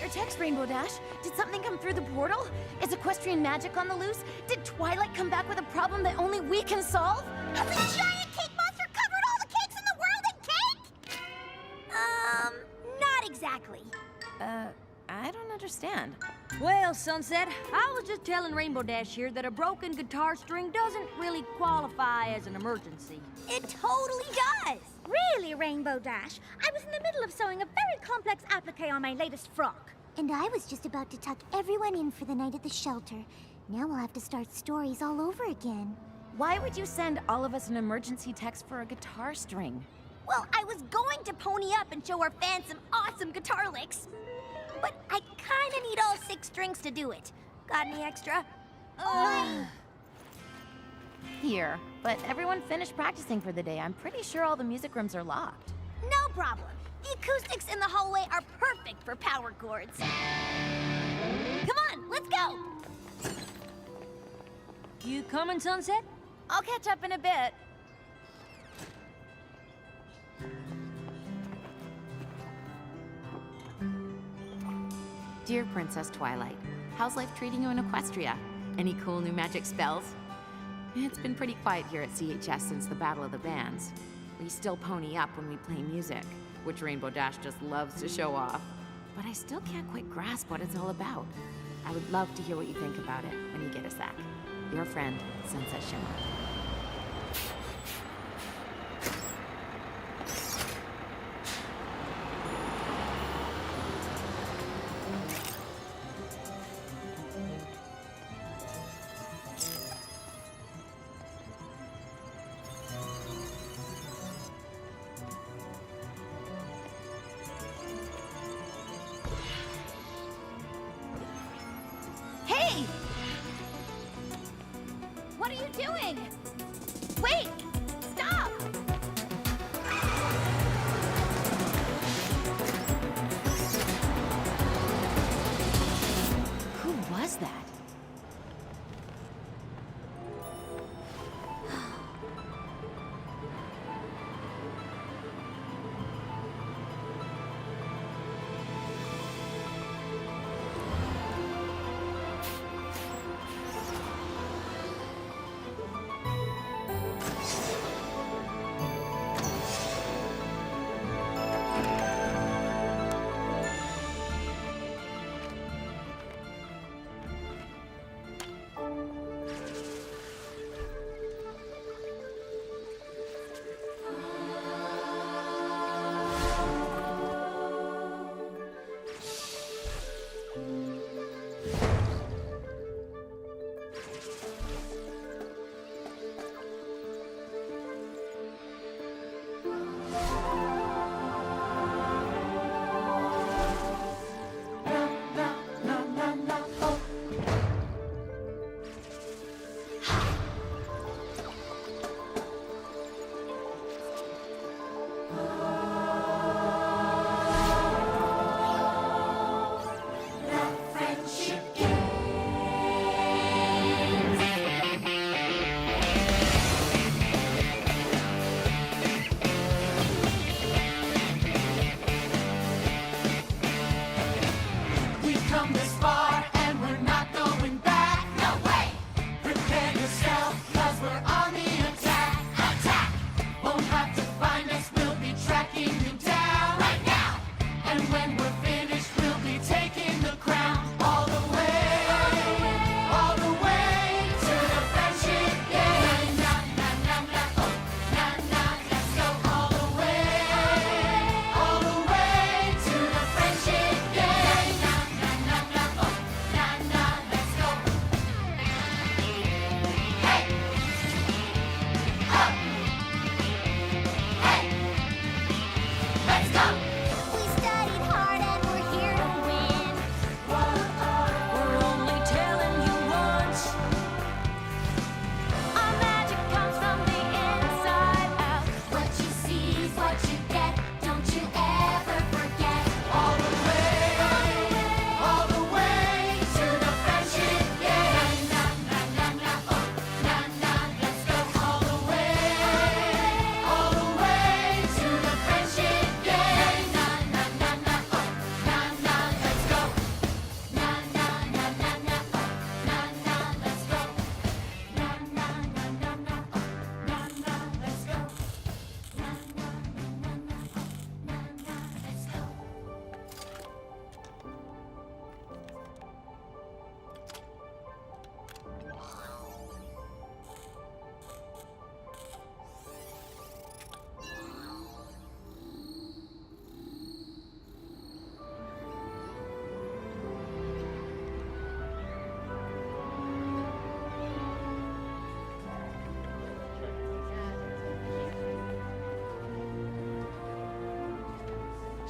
your text, Rainbow Dash. Did something come through the portal? Is equestrian magic on the loose? Did Twilight come back with a problem that only we can solve? Has a giant cake monster covered all the cakes in the world in cake? Not exactly. I don't understand. Well, Sunset, I was just telling Rainbow Dash here that a broken guitar string doesn't really qualify as an emergency. It totally does. Really, Rainbow Dash? I was in the middle of sewing a very complex applique on my latest frock. And I was just about to tuck everyone in for the night at the shelter. Now we'll have to start stories all over again. Why would you send all of us an emergency text for a guitar string? Well, I was going to pony up and show our fans some awesome guitar licks. But I kinda need all 6 strings to do it. Got any extra? Here, but everyone finished practicing for the day. I'm pretty sure all the music rooms are locked. No problem. The acoustics in the hallway are perfect for power chords. Come on, let's go! You coming, Sunset? I'll catch up in a bit. Dear Princess Twilight, how's life treating you in Equestria? Any cool new magic spells? It's been pretty quiet here at CHS since the Battle of the Bands. We still pony up when we play music, which Rainbow Dash just loves to show off. But I still can't quite grasp what it's all about. I would love to hear what you think about it when you get a sec. Your friend, Sunset Shimmer. Hey! What are you doing? Wait! Stop! Who was that?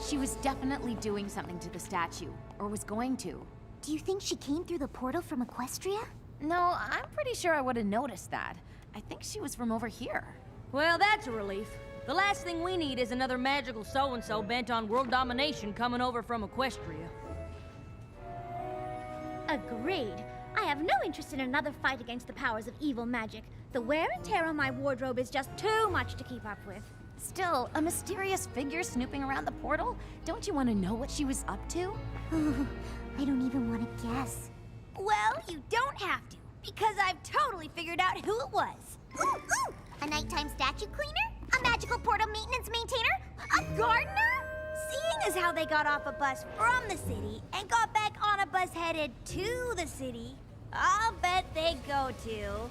She was definitely doing something to the statue, or was going to. Do you think she came through the portal from Equestria? No, I'm pretty sure I would have noticed that. I think she was from over here. Well, that's a relief. The last thing we need is another magical so-and-so bent on world domination coming over from Equestria. Agreed. I have no interest in another fight against the powers of evil magic. The wear and tear on my wardrobe is just too much to keep up with. Still, a mysterious figure snooping around the portal? Don't you want to know what she was up to? I don't even want to guess. Well, you don't have to, because I've totally figured out who it was. Ooh! A nighttime statue cleaner? A magical portal maintenance maintainer? A gardener? Seeing as how they got off a bus from the city and got back on a bus headed to the city, I'll bet they go to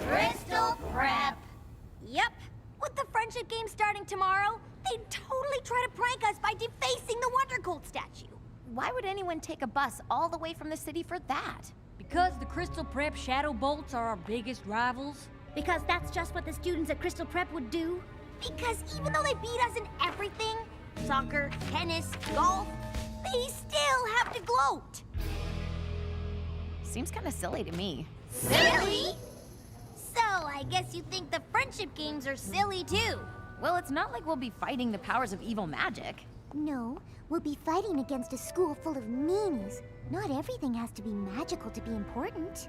Crystal Prep. Yep. With the friendship game starting tomorrow, they'd totally try to prank us by defacing the Wonder Cold statue. Why would anyone take a bus all the way from the city for that? Because the Crystal Prep Shadow Bolts are our biggest rivals? Because that's just what the students at Crystal Prep would do. Because even though they beat us in everything, soccer, tennis, golf, they still have to gloat. Seems kind of silly to me. Silly? So, I guess you think the friendship games are silly too. Well, it's not like we'll be fighting the powers of evil magic. No, we'll be fighting against a school full of meanies. Not everything has to be magical to be important.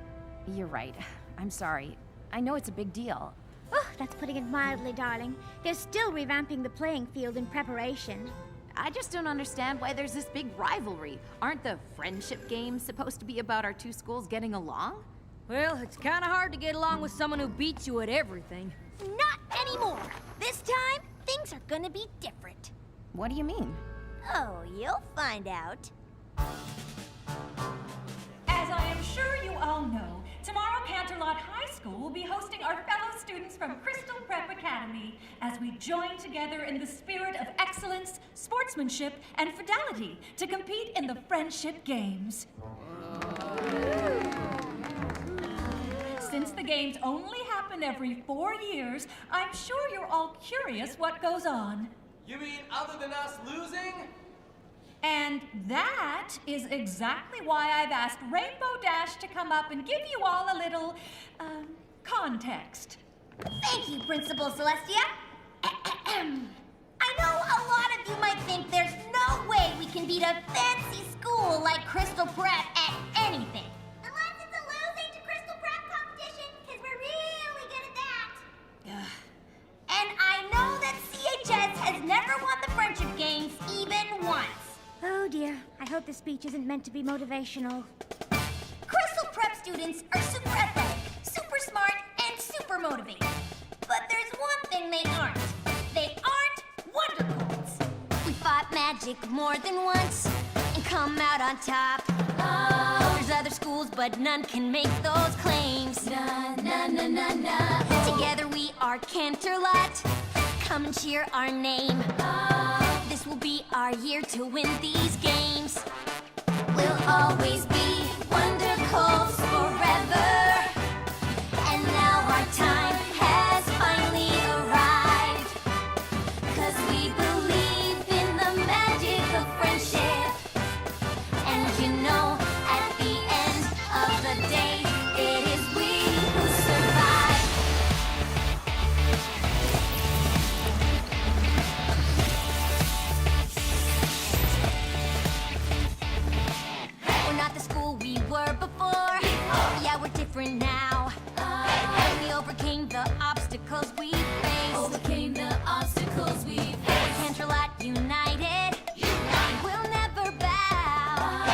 You're right. I'm sorry. I know it's a big deal. Oh, that's putting it mildly, darling. They're still revamping the playing field in preparation. I just don't understand why there's this big rivalry. Aren't the friendship games supposed to be about our two schools getting along? Well, it's kind of hard to get along with someone who beats you at everything. Not anymore. This time, things are gonna be different. What do you mean? Oh, you'll find out. As I am sure you all know, tomorrow Canterlot High School will be hosting our fellow students from Crystal Prep Academy as we join together in the spirit of excellence, sportsmanship, and fidelity to compete in the Friendship Games. Since the games only happen every 4 years, I'm sure you're all curious what goes on. You mean other than us losing? And that is exactly why I've asked Rainbow Dash to come up and give you all a little, context. Thank you, Principal Celestia. I know a lot of you might think there's no way we can beat a fancy school like Crystal Prep at anything. Unless it's a losing to Crystal Prep competition, because we're really good at that. And I know that CHS has never won the Friendship Games even once. Oh dear, I hope this speech isn't meant to be motivational. Crystal Prep students are super athletic, super smart, and super motivated. But there's one thing they aren't. They aren't Wonder Colds. We fought magic more than once and come out on top. Oh, there's other schools, but none can make those claims. Na na na na na. Together we are Canterlot. Come and cheer our name. Oh, this will be our year to win these games. We'll always be Wonder Colds forever. And now our time has finally arrived. 'Cause we believe in the magic of friendship. And you know, at the end of the day, it is we who survive. We're not the school we were before. Yeah, we're different now. And we overcame the obstacles we faced. Overcame the obstacles we faced. Canterlot united. We'll never bow.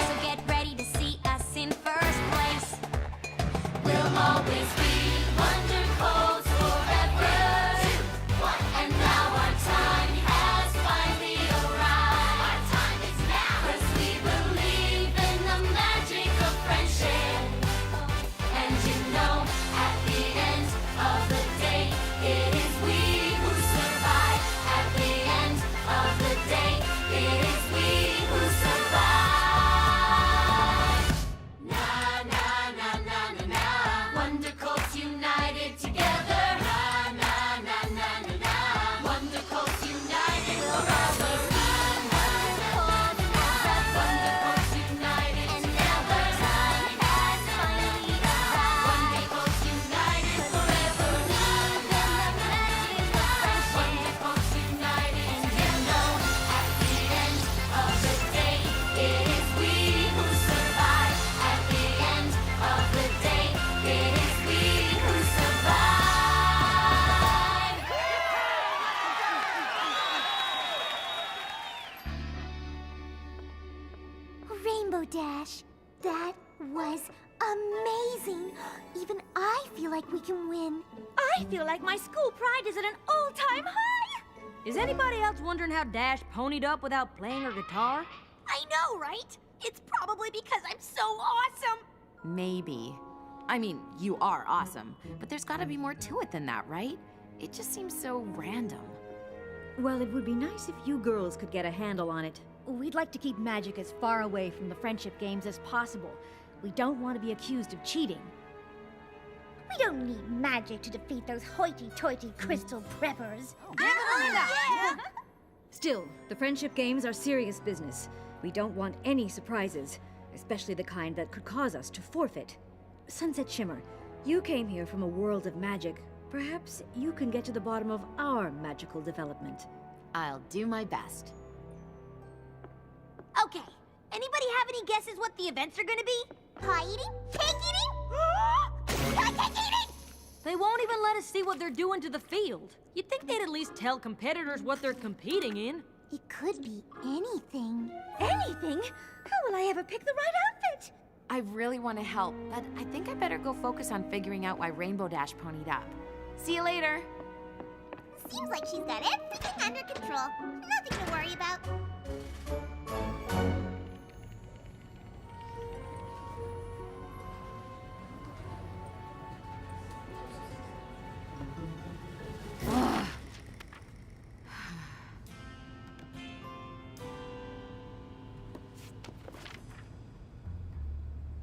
So get ready to see us in first place. We'll always be Wonder Colds forever. And now our time has finally arrived. Our time is now. 'Cause we believe in the magic of friendship. And you know, at the end of the day, it is we who survive. At the end of the day, it is we who survive. Na na na na na na. Wonder Colds Rainbow Dash. That was amazing. Even I feel like we can win. I feel like my school pride is at an all-time high! Is anybody else wondering how Dash ponied up without playing her guitar? I know, right? It's probably because I'm so awesome. Maybe. I mean, you are awesome, but there's gotta be more to it than that, right? It just seems so random. Well, it would be nice if you girls could get a handle on it. We'd like to keep magic as far away from the friendship games as possible. We don't want to be accused of cheating. We don't need magic to defeat those hoity-toity crystal preppers. Still, the friendship games are serious business. We don't want any surprises, especially the kind that could cause us to forfeit. Sunset Shimmer, you came here from a world of magic. Perhaps you can get to the bottom of our magical development. I'll do my best. Okay, anybody have any guesses what the events are gonna be? Pie eating? Cake eating? Cake eating! They won't even let us see what they're doing to the field. You'd think they'd at least tell competitors what they're competing in. It could be anything. Anything? How will I ever pick the right outfit? I really want to help, but I think I better go focus on figuring out why Rainbow Dash ponied up. See you later. Seems like she's got everything under control. Nothing to worry about.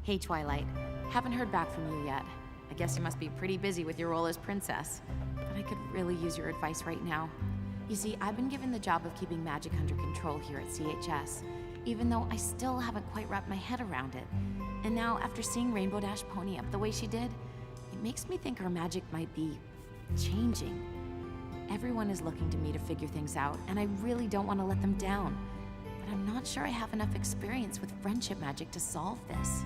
Hey, Twilight. Haven't heard back from you yet. I guess you must be pretty busy with your role as princess. But I could really use your advice right now. You see, I've been given the job of keeping magic under control here at CHS, even though I still haven't quite wrapped my head around it. And now, after seeing Rainbow Dash pony up the way she did, it makes me think our magic might be changing. Everyone is looking to me to figure things out, and I really don't want to let them down. But I'm not sure I have enough experience with friendship magic to solve this.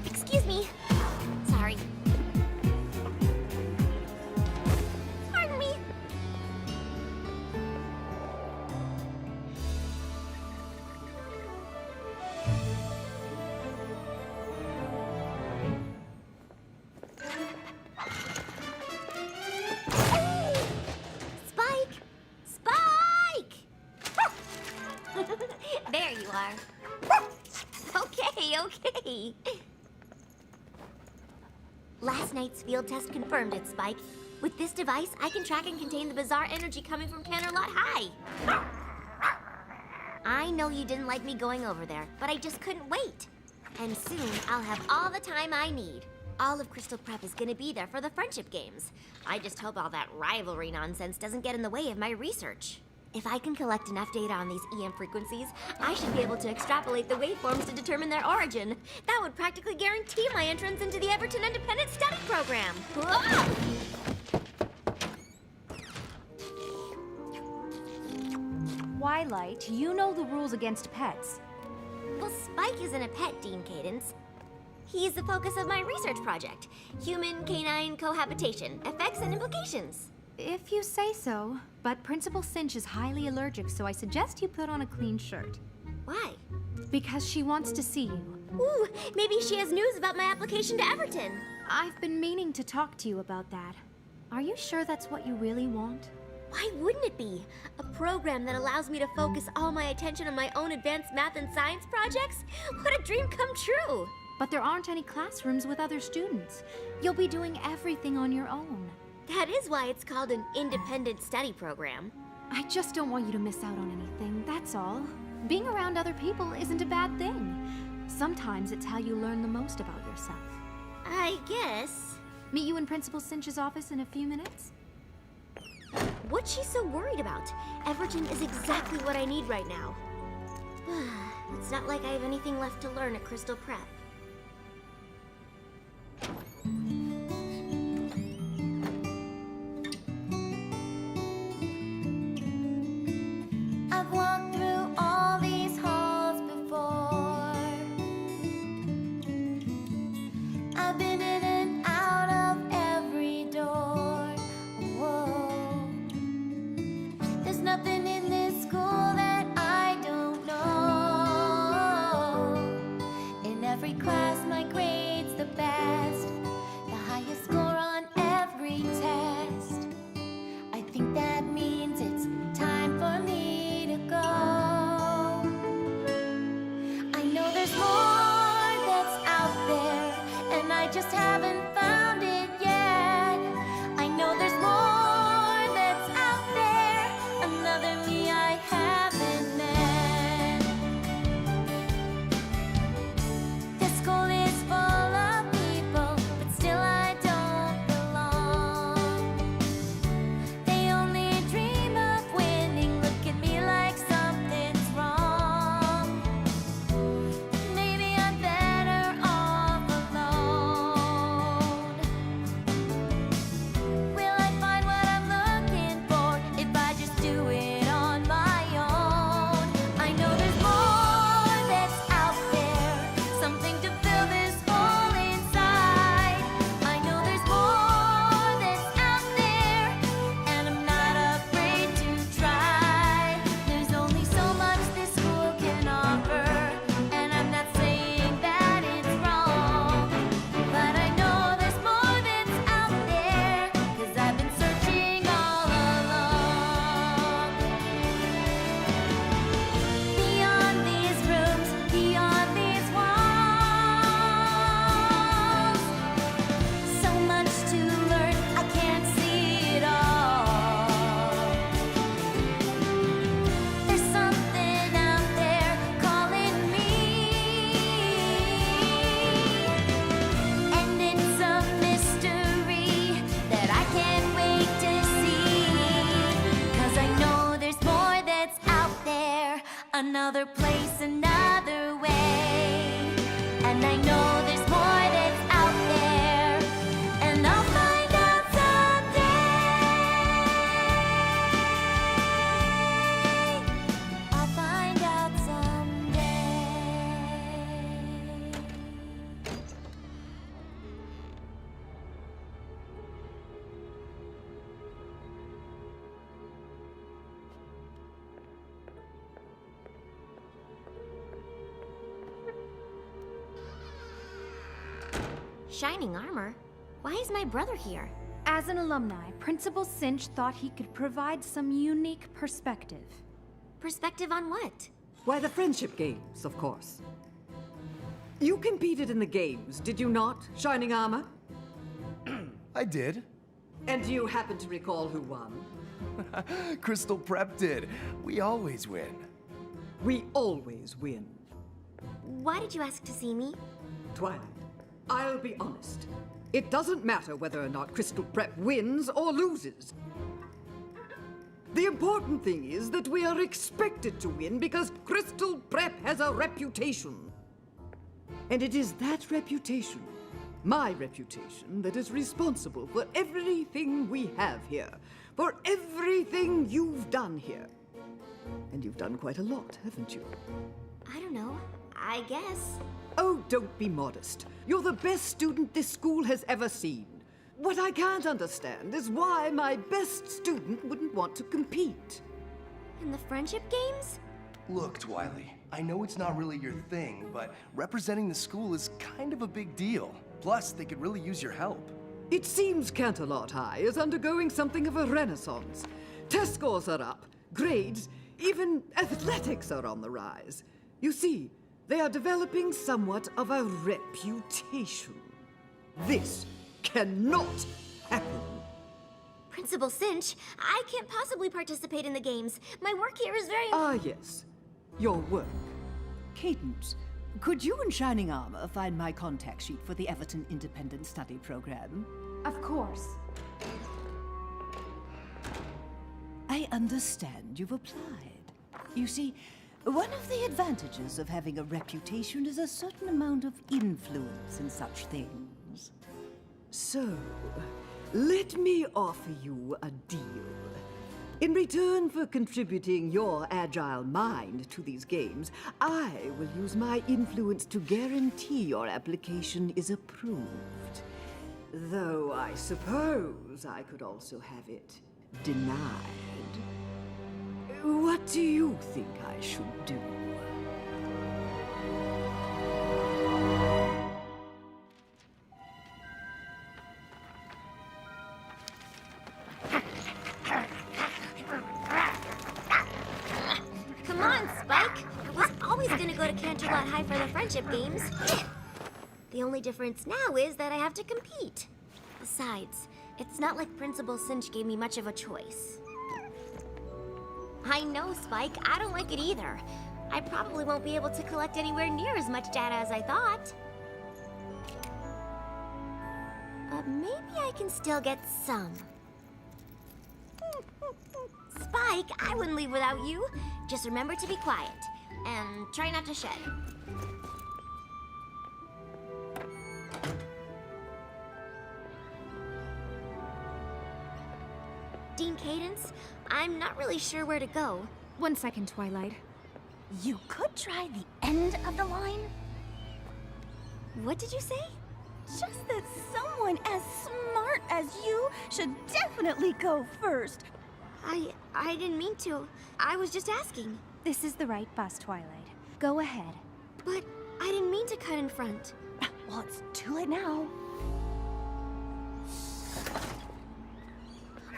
Excuse me. Sorry. Pardon me. Spike! Spike! There you are. Okay. Last night's field test confirmed it, Spike. With this device, I can track and contain the bizarre energy coming from Canterlot High. I know you didn't like me going over there, but I just couldn't wait. And soon, I'll have all the time I need. All of Crystal Prep is gonna be there for the friendship games. I just hope all that rivalry nonsense doesn't get in the way of my research. If I can collect enough data on these EM frequencies, I should be able to extrapolate the waveforms to determine their origin. That would practically guarantee my entrance into the Everton Independent Study Program. Whoa! Twilight, you know the rules against pets. Well, Spike isn't a pet, Dean Cadence. He's the focus of my research project. Human-canine cohabitation, effects and implications. If you say so, but Principal Cinch is highly allergic, so I suggest you put on a clean shirt. Why? Because she wants to see you. Ooh, maybe she has news about my application to Everton. I've been meaning to talk to you about that. Are you sure that's what you really want? Why wouldn't it be? A program that allows me to focus all my attention on my own advanced math and science projects? What a dream come true! But there aren't any classrooms with other students. You'll be doing everything on your own. That is why it's called an independent study program. I just don't want you to miss out on anything, that's all. Being around other people isn't a bad thing. Sometimes it's how you learn the most about yourself. I guess. Meet you in Principal Cinch's office in a few minutes? What's she so worried about? Everton is exactly what I need right now. It's not like I have anything left to learn at Crystal Prep. nothing in this school that I don't know. In every class, my grade's the best, the highest score on every test. I think that means it's time for me to go. I know there's more that's out there, and I just haven't found it yet. I know there's more that's out there, another me I haven't met. This school is full of people, but still I don't belong. They only dream of winning, look at me like something's wrong. Maybe I'm better off alone. Will I find what I'm looking for if I just do it on my own? I know there's more that's out there, something to fill this hole inside. I know there's more that's out there, and I'm not afraid to try. There's only so much this school can offer, and I'm not saying that it's wrong. But I know there's more that's out there, 'cause I've been searching all along. Beyond these rooms, beyond these walls, so much to learn, I can't see it all. There's something out there calling me, and it's a mystery that I can't wait to see. 'Cause I know there's more that's out there, another place, another way. And I know there's more that's out there, and I'll find out someday. I'll find out someday. Shining armor? Why is my brother here? As an alumni, Principal Cinch thought he could provide some unique perspective. Perspective on what? Why, the friendship games, of course. You competed in the games, did you not, Shining Armor? I did. And do you happen to recall who won? Crystal Prep did. We always win. We always win. Why did you ask to see me? Twilight, I'll be honest. It doesn't matter whether or not Crystal Prep wins or loses. The important thing is that we are expected to win because Crystal Prep has a reputation. And it is that reputation, my reputation, that is responsible for everything we have here, for everything you've done here. And you've done quite a lot, haven't you? I don't know. I guess. Oh, don't be modest. You're the best student this school has ever seen. What I can't understand is why my best student wouldn't want to compete. In the friendship games? Look, Twiley, I know it's not really your thing, but representing the school is kind of a big deal. Plus, they could really use your help. It seems Canterlot High is undergoing something of a renaissance. Test scores are up, grades, even athletics are on the rise. You see, they are developing somewhat of a reputation. This cannot happen. Principal Cinch, I can't possibly participate in the games. My work here is very... Ah, yes. Your work. Cadence, could you and Shining Armor find my contact sheet for the Everton Independent Study Program? Of course. I understand you've applied. You see, one of the advantages of having a reputation is a certain amount of influence in such things. So, let me offer you a deal. In return for contributing your agile mind to these games, I will use my influence to guarantee your application is approved. Though I suppose I could also have it denied. What do you think I should do? Come on, Spike. I was always gonna go to Canterlot High for the friendship games. The only difference now is that I have to compete. Besides, it's not like Principal Cinch gave me much of a choice. I know, Spike. I don't like it either. I probably won't be able to collect anywhere near as much data as I thought. But maybe I can still get some. Spike, I wouldn't leave without you. Just remember to be quiet and try not to shed. Dean Cadence, I'm not really sure where to go. 1 second, Twilight. You could try the end of the line. What did you say? Just that someone as smart as you should definitely go first. I didn't mean to. I was just asking. This is the right bus, Twilight. Go ahead. But I didn't mean to cut in front. Well, it's too late now.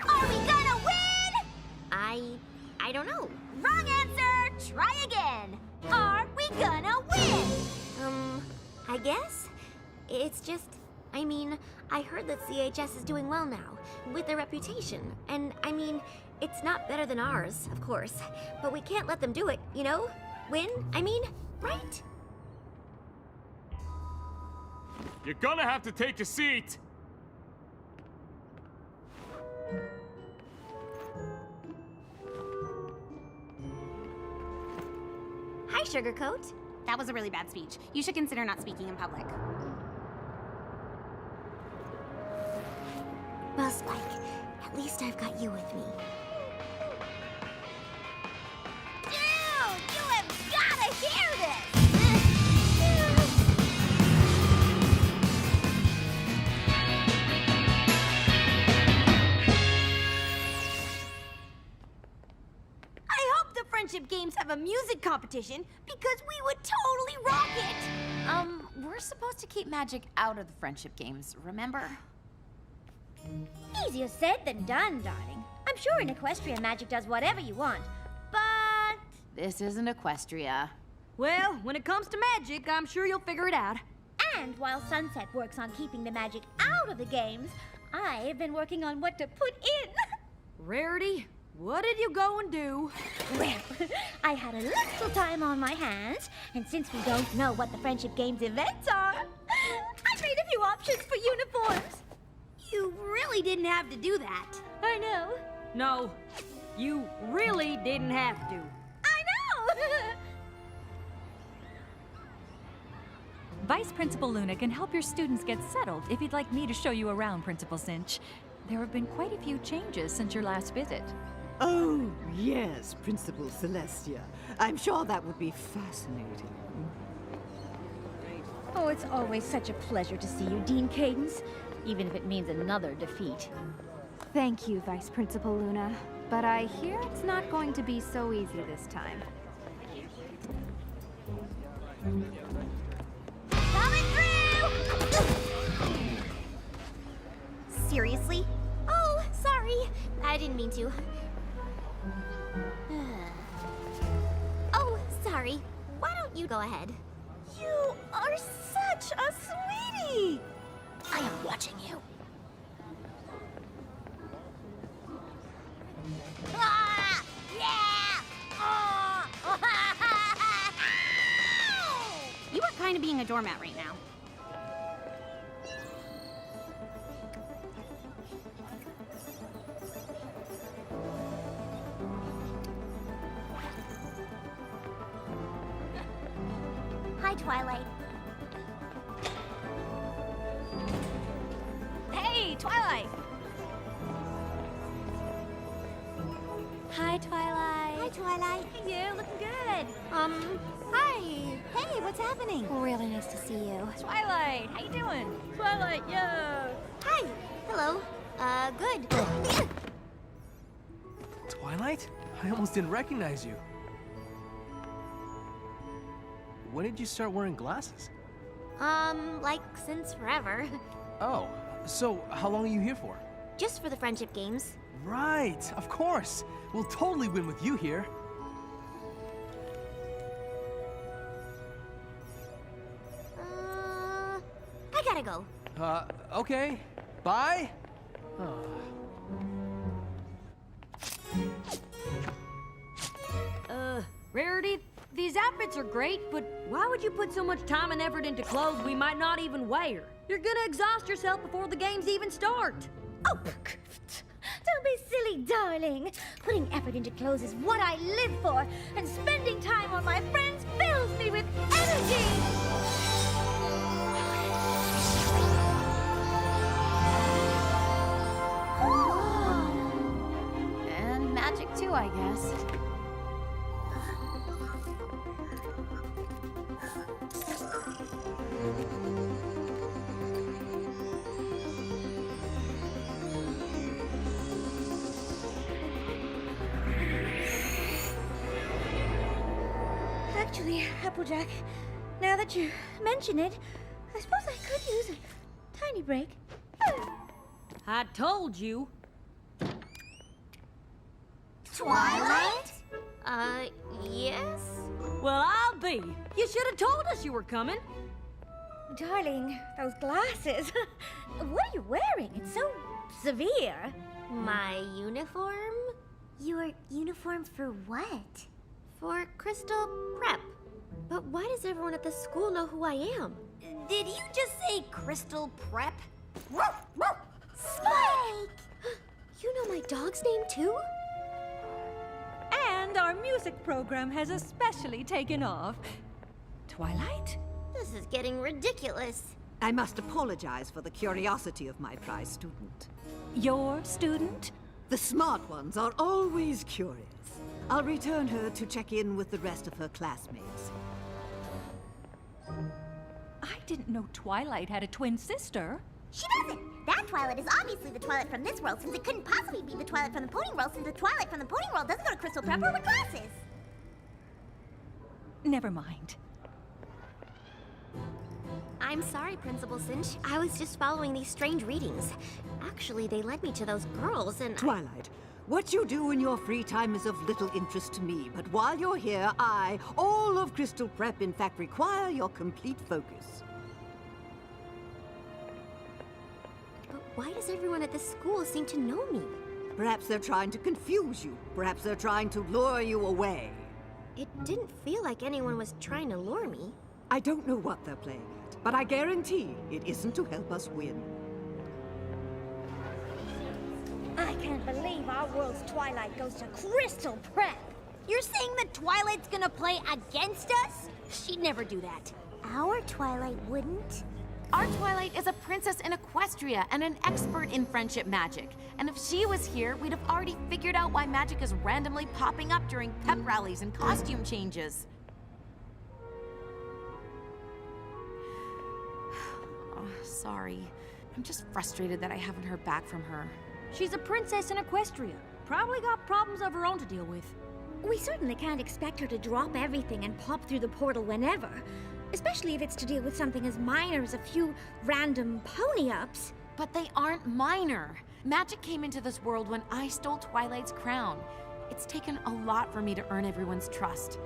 Are we gonna win? I don't know. Wrong answer! Try again. Are we gonna win? I guess. It's just, I mean, I heard that CHS is doing well now, with their reputation. And, I mean, it's not better than ours, of course. But we can't let them do it, you know? Win, I mean, right? You're gonna have to take a seat. Hi, Sugarcoat. That was a really bad speech. You should consider not speaking in public. Well, Spike, at least I've got you with me. Dude, you have gotta hear this! I hope the friendship games have a music competition because we would totally rock it. We're supposed to keep magic out of the friendship games, remember? Easier said than done, darling. I'm sure in Equestria magic does whatever you want, but... This isn't Equestria. Well, when it comes to magic, I'm sure you'll figure it out. And while Sunset works on keeping the magic out of the games, I've been working on what to put in. Rarity, what did you go and do? Well, I had a little time on my hands, and since we don't know what the Friendship Games events are, I made a few options for uniforms. You really didn't have to do that. I know. No, you really didn't have to. I know! Vice Principal Luna can help your students get settled if you'd like me to show you around, Principal Cinch. There have been quite a few changes since your last visit. Oh, yes, Principal Celestia. I'm sure that would be fascinating. Oh, it's always such a pleasure to see you, Dean Cadence, even if it means another defeat. Thank you, Vice Principal Luna. But I hear it's not going to be so easy this time. Coming through! Seriously? Oh, sorry. I didn't mean to. Oh, sorry. Why don't you go ahead? You are such a sweetie! I am watching you. Ah! Yeah! Oh! You are kind of being a doormat right now. Hi, Twilight. Hey, Twilight! Hi, Twilight. Hi, Twilight. Hey, you looking good. Hi. Hey, what's happening? Really nice to see you. Twilight, how you doing? Twilight, yo! Hi. Hello. Good. Twilight? I almost didn't recognize you. When did you start wearing glasses? Like since forever. Oh, so how long are you here for? Just for the friendship games. Right, of course. We'll totally win with you here. I gotta go. Okay. Bye. Rarity, these outfits are great, but why would you put so much time and effort into clothes we might not even wear? You're gonna exhaust yourself before the games even start. Oh, don't be silly, darling. Putting effort into clothes is what I live for, and spending time on my friends fills me with energy. And magic too, I guess. Actually, Applejack, now that you mention it, I suppose I could use a tiny break. I told you. Twilight? Yes? Well, I'll be. You should have told us you were coming. Darling, those glasses. What are you wearing? It's so severe. My uniform? Your uniform for what? For Crystal Prep. But why does everyone at the school know who I am? Did you just say Crystal Prep? Spike! You know my dog's name too? And our music program has especially taken off. Twilight? This is getting ridiculous. I must apologize for the curiosity of my prize student. Your student? The smart ones are always curious. I'll return her to check in with the rest of her classmates. I didn't know Twilight had a twin sister. She doesn't! That Twilight is obviously the Twilight from this world, since it couldn't possibly be the Twilight from the Pony World, since the Twilight from the Pony World doesn't go to Crystal Prep or with glasses. Never mind. I'm sorry, Principal Cinch. I was just following these strange readings. Actually, they led me to those girls and... Twilight, what you do in your free time is of little interest to me, but while you're here, all of Crystal Prep, in fact, require your complete focus. But why does everyone at this school seem to know me? Perhaps they're trying to confuse you. Perhaps they're trying to lure you away. It didn't feel like anyone was trying to lure me. I don't know what they're playing at, but I guarantee it isn't to help us win. I can't believe our world's Twilight goes to Crystal Prep. You're saying that Twilight's gonna play against us? She'd never do that. Our Twilight wouldn't. Our Twilight is a princess in Equestria and an expert in friendship magic. And if she was here, we'd have already figured out why magic is randomly popping up during pep rallies and costume changes. Oh, sorry. I'm just frustrated that I haven't heard back from her. She's a princess in Equestria. Probably got problems of her own to deal with. We certainly can't expect her to drop everything and pop through the portal whenever. Especially if it's to deal with something as minor as a few random pony-ups. But they aren't minor. Magic came into this world when I stole Twilight's crown. It's taken a lot for me to earn everyone's trust.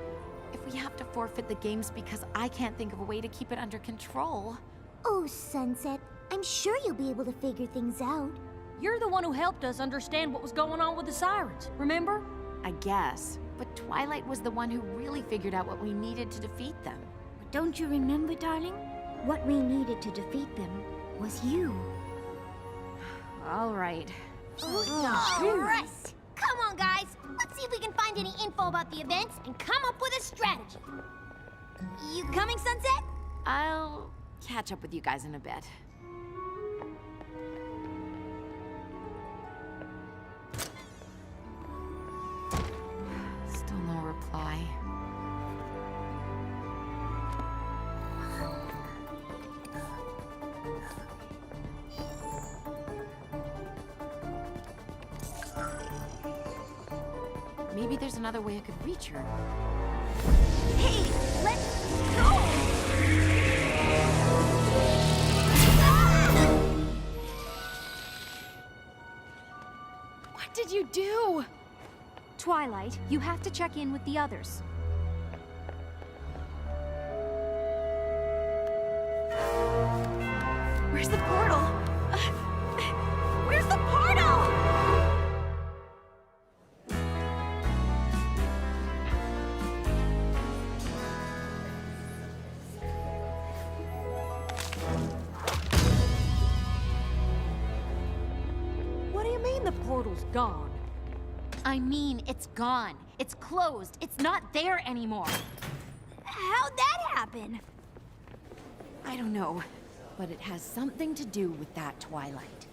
If we have to forfeit the games because I can't think of a way to keep it under control... Oh, Sunset, I'm sure you'll be able to figure things out. You're the one who helped us understand what was going on with the sirens, remember? I guess. But Twilight was the one who really figured out what we needed to defeat them. But don't you remember, darling? What we needed to defeat them was you. All right. All right. Come on, guys. Let's see if we can find any info about the events and come up with a strategy. You coming, Sunset? I'll catch up with you guys in a bit. Still no reply. Maybe there's another way I could reach her. Hey, let's go! What did you do? Twilight, you have to check in with the others. Where's the portal? Where's the portal? What do you mean the portal's gone? I mean, it's gone. It's closed. It's not there anymore. How'd that happen? I don't know, but it has something to do with that Twilight.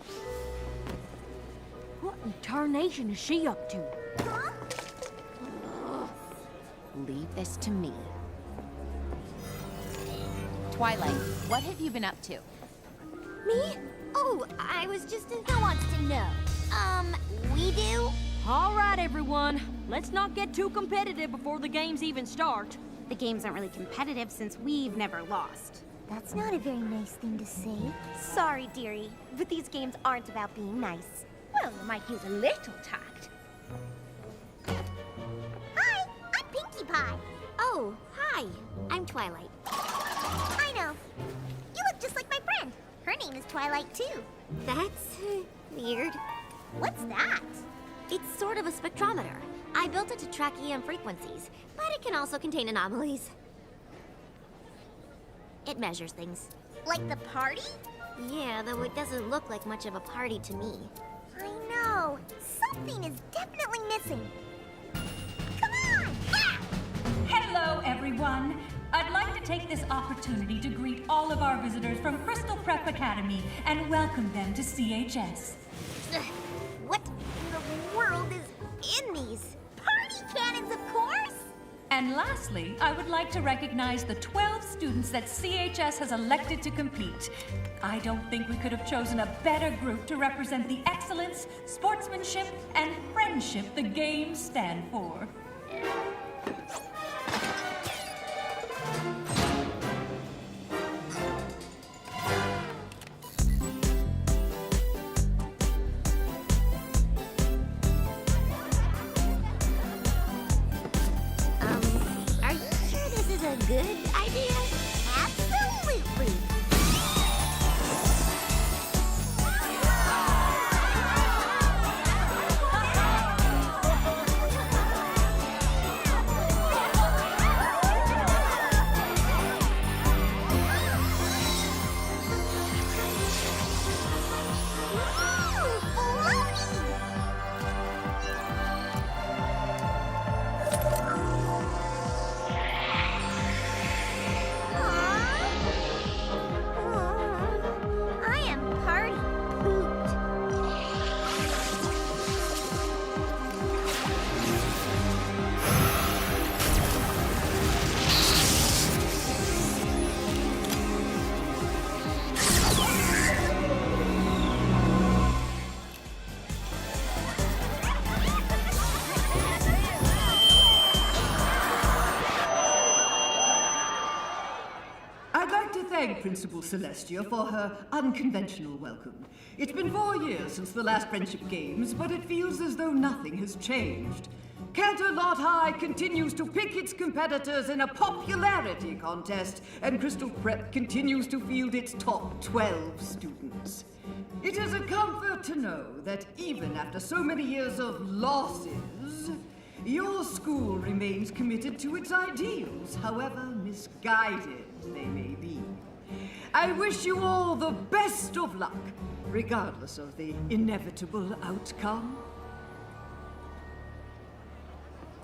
What in tarnation is she up to? Leave this to me. Twilight, what have you been up to? Me? Oh, I was just... Who wants to know? We do? All right, everyone. Let's not get too competitive before the games even start. The games aren't really competitive since we've never lost. That's not a very nice thing to say. Sorry, dearie, but these games aren't about being nice. Well, you might use a little tact. Hi, I'm Pinkie Pie. Oh, hi. I'm Twilight. I know. You look just like my friend. Her name is Twilight, too. That's weird. What's that? It's sort of a spectrometer. I built it to track EM frequencies, but it can also contain anomalies. It measures things. Like the party? Yeah, though it doesn't look like much of a party to me. I know. Something is definitely missing. Come on! Yeah! Hello, everyone. I'd like to take this opportunity to greet all of our visitors from Crystal Prep Academy and welcome them to CHS. What in the world is in these? Party cannons, of course! And lastly, I would like to recognize the 12 students that CHS has elected to compete. I don't think we could have chosen a better group to represent the excellence, sportsmanship, and friendship the games stand for. Are you sure this is a good idea? Absolutely! I am party pooped. I'd like to thank Principal Celestia for her unconventional welcome. It's been 4 years since the last Friendship Games, but it feels as though nothing has changed. Canterlot High continues to pick its competitors in a popularity contest, and Crystal Prep continues to field its top 12 students. It is a comfort to know that even after so many years of losses, your school remains committed to its ideals, however misguided they may be. I wish you all the best of luck, regardless of the inevitable outcome.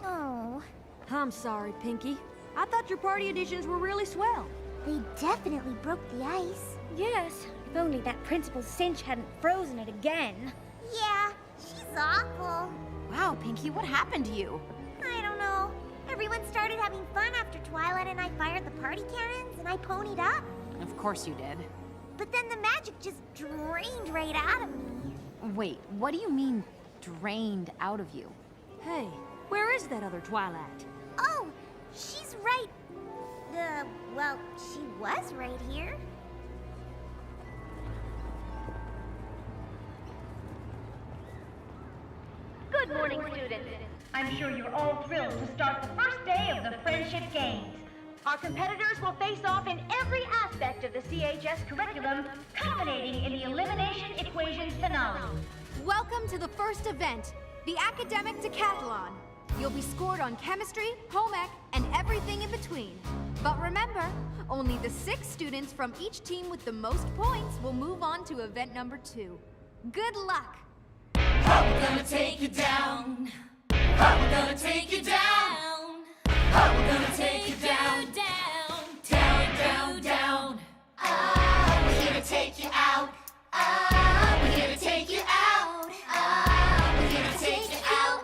Oh, I'm sorry, Pinkie. I thought your party editions were really swell. they definitely broke the ice. Yes, if only that Principal Cinch hadn't frozen it again. Yeah, she's awful. Wow, Pinkie, what happened to you? I don't know. Everyone started having fun after Twilight and I fired the party cannons and I ponied up. Of course you did. But then the magic just drained right out of me. Wait, what do you mean, drained out of you? Hey, Where is that other Twilight? Oh, she's right. Well, she was right here. Good morning, students. I'm sure you're all thrilled to start the first day of the Friendship Games. Our competitors will face off in every aspect of the CHS curriculum, culminating in the Elimination Equations finale. Welcome to the first event, the Academic Decathlon. You'll be scored on chemistry, home ec, and everything in between. But remember, only the 6 students from each team with the most points will move on to event number 2. Good luck! How we gonna take you down? How we gonna take you down? How we gonna take you down? Down, down, down. We're here to take you out. We're here to take you out. We're here to take you out.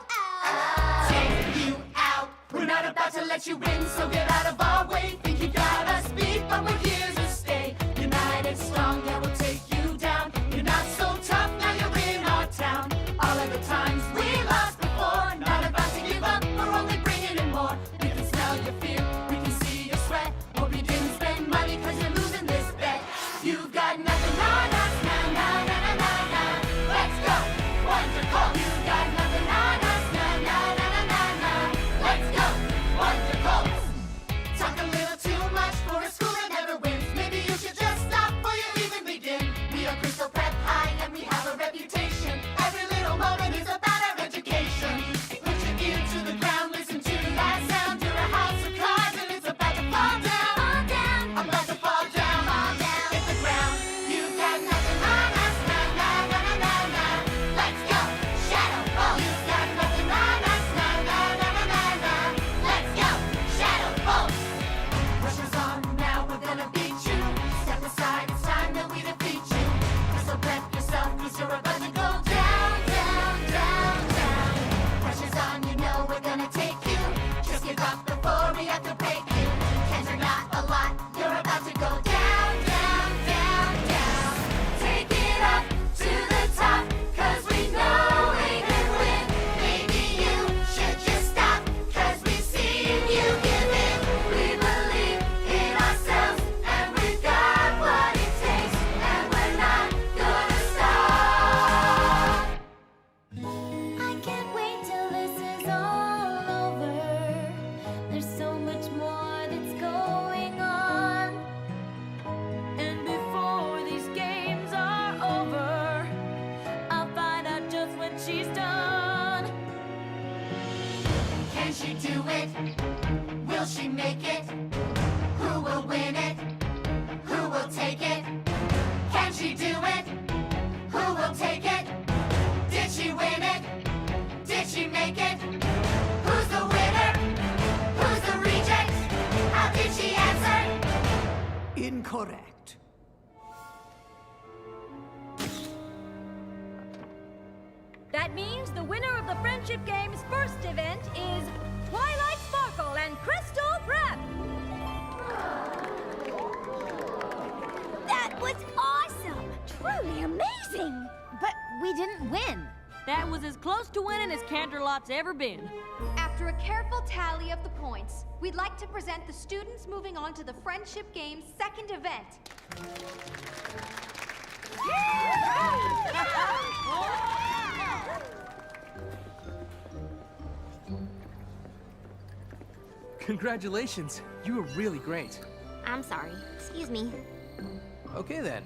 Take you out. We're not about to let you win, so get out of our way. Think you got us beat, but we're here to stay. United, strong, yeah, we'll take you down. You're not so tough, now you're in our town. All of the times we lost before, not about to give up, we're only bringing in more. We can smell your fear, we can see your sweat. Hope you didn't spend money cause you're losing this bet. You've got nothing on us, nah, nah, nah, nah, nah, nah. Let's go, wonderful. You've got nothing on us, nah, nah, nah, nah, nah, nah. Let's go, wonderful. Talk a little too much for a school that never wins. Maybe you should just stop before you even begin. We are Crystal Prep High and we have a reputation. Every little moment is about our education. Put your ear to the ground, listen to that sound. You're a house of cards and it's about to fall down. Fall down. I'm about to fall down. Fall down. Hit the ground. You've got nothing on us. Nah, nah, nah, nah, nah, nah. Let's go. Shadow Ball. You've got nothing on us. Nah, nah, nah, nah, nah, nah. Let's go. Shadow Ball. Pressure's on now, we're gonna beat you. Step aside, it's time that we defeat you. So prep yourself, cause you're about to go down, down, down, down. Pressure's on, you know we're gonna take you. Just give up before we have to break you. Can't are not a lot, you're about to go down, down, down, down. Take it up to the top, cause we know we can win. Maybe you should just stop, cause we've seen you give in. We believe in ourselves, and we've got what it takes, and we're not gonna stop. I can't wait till this is all over. There's so much more that's going on. And before these games are over, I'll find out just what she's done. Can she do it? Will she make it? Who will win it? Who will take it? Can she do it? Who will take it? Did she win it? Did she make it? Who's the winner? Who's the reject? How did she answer? Incorrect. That means the winner of the Friendship Games' first event is Twilight Sparkle and Crystal Prep! That was awesome! Truly amazing! But we didn't win. That was as close to winning as Canterlot's ever been. After a careful tally of the points, we'd like to present the students moving on to the Friendship Games' second event. Congratulations. You were really great. I'm sorry. Excuse me. Okay then.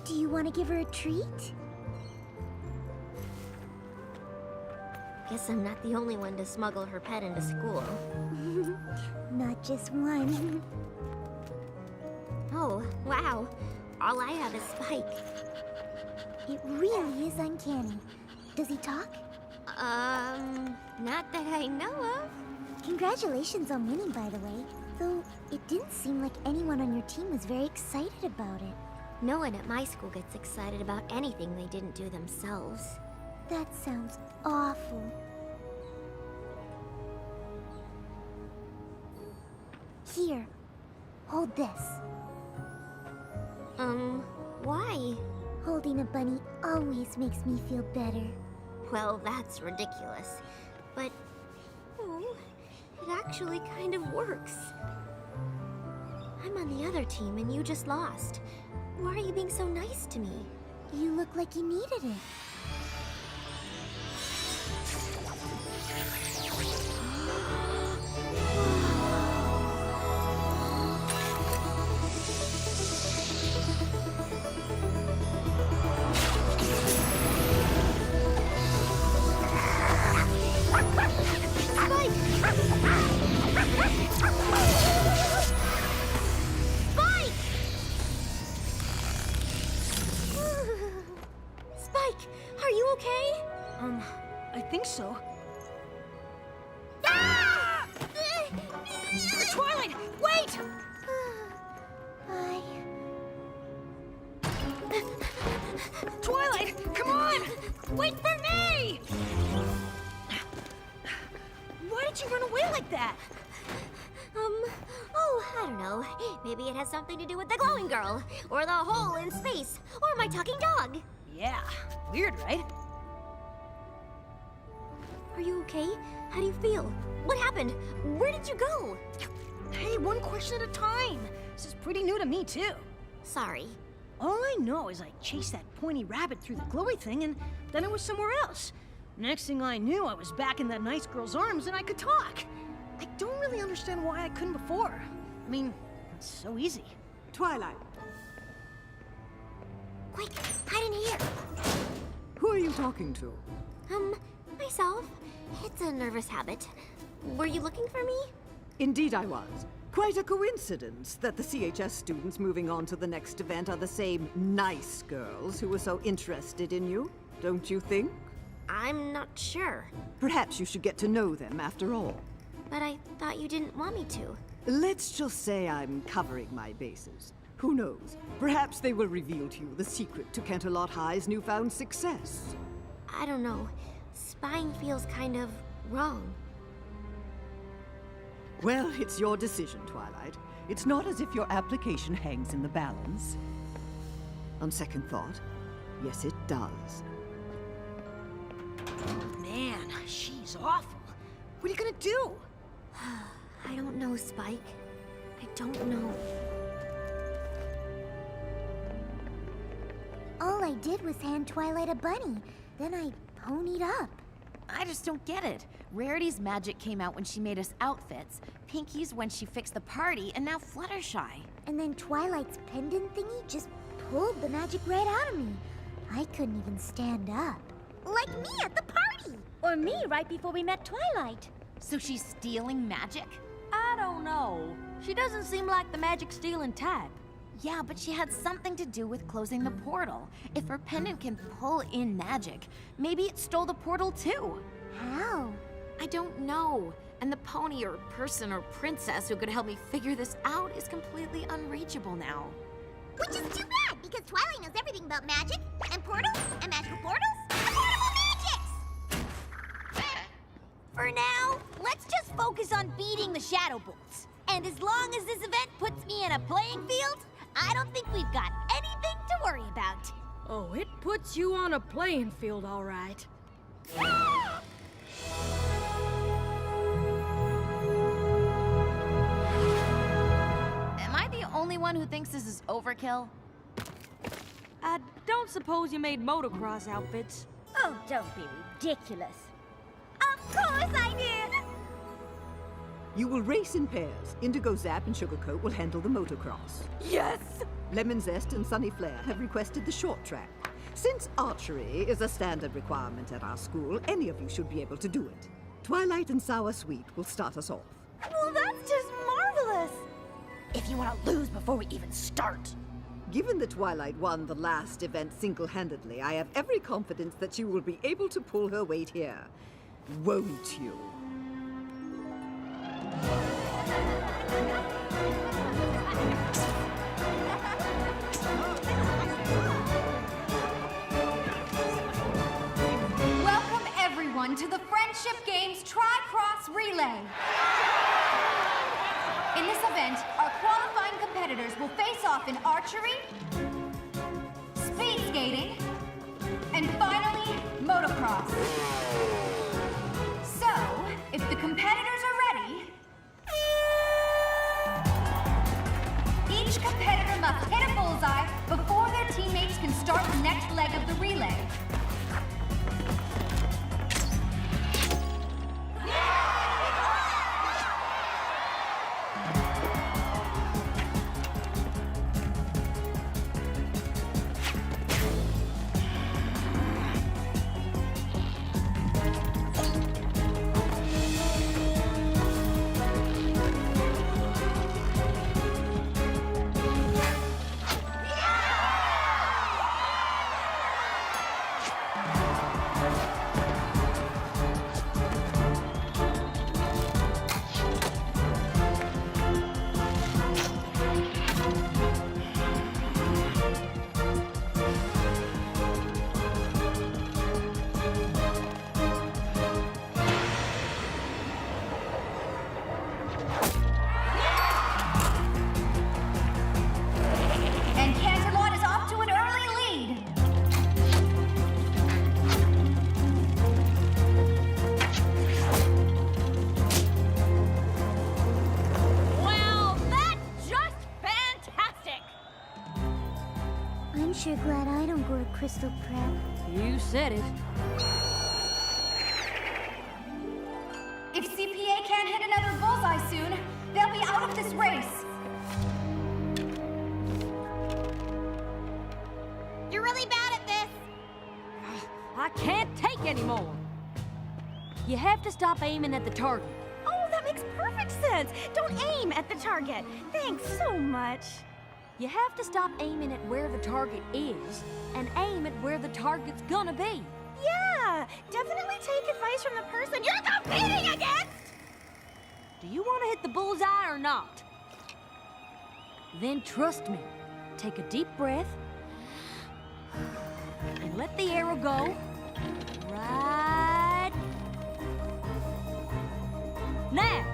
Do you want to give her a treat? Guess I'm not the only one to smuggle her pet into school. Not just one. Oh, wow. All I have is Spike. It really is uncanny. Does he talk? Not that I know of. Congratulations on winning, by the way. Though, it didn't seem like anyone on your team was very excited about it. No one at my school gets excited about anything they didn't do themselves. That sounds awful. Here, hold this. Why? Holding a bunny always makes me feel better. Well, that's ridiculous. But, it actually kind of works. I'm on the other team and you just lost. Why are you being so nice to me? You look like you needed it. Spike, are you okay? I think so. Ah! Twilight, wait! Twilight, come on! Wait for me! Why did you run away like that? I don't know. Maybe it has something to do with the glowing girl, or the hole in space, or my talking dog. Yeah, weird, right? Are you okay? How do you feel? What happened? Where did you go? Hey, one question at a time. This is pretty new to me, too. Sorry. All I know is I chased that pointy rabbit through the glowy thing, and then I was somewhere else. Next thing I knew, I was back in that nice girl's arms, and I could talk. I don't really understand why I couldn't before. I mean, it's so easy. Twilight. Quick, hide in here. Who are you talking to? Myself. It's a nervous habit. Were you looking for me? Indeed I was. Quite a coincidence that the CHS students moving on to the next event are the same nice girls who were so interested in you, don't you think? I'm not sure. Perhaps you should get to know them after all. But I thought you didn't want me to. Let's just say I'm covering my bases. Who knows? Perhaps they will reveal to you the secret to Canterlot High's newfound success. I don't know. Spying feels kind of wrong. Well, it's your decision, Twilight. It's not as if your application hangs in the balance. On second thought, yes, it does. Man, she's awful. What are you gonna do? I don't know, Spike. I don't know. All I did was hand Twilight a bunny. Then I ponied up. I just don't get it. Rarity's magic came out when she made us outfits, Pinky's when she fixed the party, and now Fluttershy. And then Twilight's pendant thingy just pulled the magic right out of me. I couldn't even stand up. Like me at the party! Or me right before we met Twilight. So she's stealing magic? I don't know. She doesn't seem like the magic-stealing type. Yeah, but she had something to do with closing the portal. If her pendant can pull in magic, maybe it stole the portal too. How? I don't know. And the pony or person or princess who could help me figure this out is completely unreachable now. Which is too bad, because Twilight knows everything about magic, and portals, and magical portals, and portable magics! For now, let's just focus on beating the Shadow Bolts. And as long as this event puts me in a playing field, I don't think we've got anything to worry about. Oh, it puts you on a playing field, all right. Am I the only one who thinks this is overkill? I don't suppose you made motocross outfits. Oh, don't be ridiculous. Of course I did! You will race in pairs. Indigo Zap and Sugarcoat will handle the motocross. Yes! Lemon Zest and Sunny Flare have requested the short track. Since archery is a standard requirement at our school, any of you should be able to do it. Twilight and Sour Sweet will start us off. Well, that's just marvelous! If you want to lose before we even start. Given that Twilight won the last event single-handedly, I have every confidence that she will be able to pull her weight here. Won't you? Welcome everyone to the Friendship Games Tri-Cross Relay. In this event, our qualifying competitors will face off in archery, speed skating, and finally, motocross. So, if the competitors are ready, each competitor must hit a bullseye before their teammates can start the next leg of the relay. I'm sure glad I don't go to Crystal Prep. You said it. If CPA can't hit another bullseye soon, they'll be out of this race. You're really bad at this. I can't take anymore. You have to stop aiming at the target. Oh, that makes perfect sense. Don't aim at the target. Thanks so much. You have to stop aiming at where the target is and aim at where the target's gonna be. Yeah, definitely take advice from the person you're competing against! Do you want to hit the bullseye or not? Then trust me. Take a deep breath and let the arrow go right now.